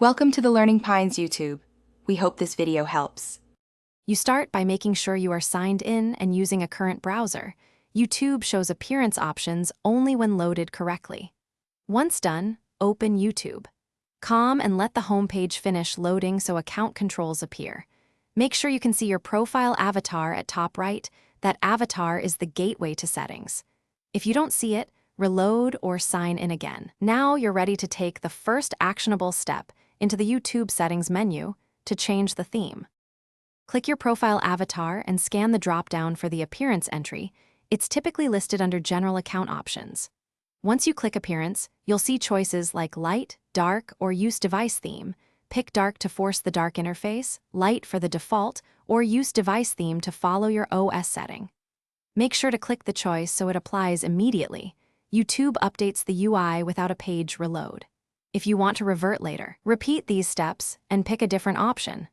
Welcome to the Learning Pines YouTube. We hope this video helps. You start by making sure you are signed in and using a current browser. YouTube shows appearance options only when loaded correctly. Once done, open YouTube. Calm and let the homepage finish loading so account controls appear. Make sure you can see your profile avatar at top right. That avatar is the gateway to settings. If you don't see it, reload or sign in again. Now you're ready to take the first actionable step into the YouTube settings menu to change the theme. Click your profile avatar and scan the drop-down for the appearance entry. It's typically listed under General Account Options. Once you click Appearance, you'll see choices like Light, Dark, or Use Device Theme. Pick Dark to force the dark interface, Light for the default, or Use Device Theme to follow your OS setting. Make sure to click the choice so it applies immediately. YouTube updates the UI without a page reload. If you want to revert later, repeat these steps and pick a different option.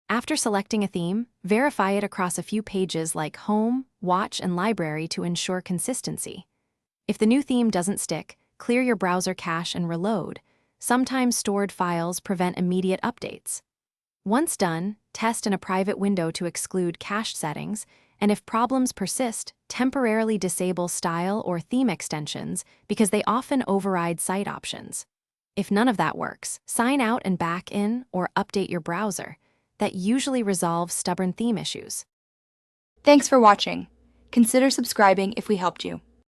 After selecting a theme, verify it across a few pages like Home, Watch, and Library to ensure consistency. If the new theme doesn't stick, clear your browser cache and reload. Sometimes stored files prevent immediate updates. Once done, test in a private window to exclude cached settings, and if problems persist, temporarily disable style or theme extensions because they often override site options. If none of that works, sign out and back in or update your browser. That usually resolves stubborn theme issues. Thanks for watching. Consider subscribing if we helped you.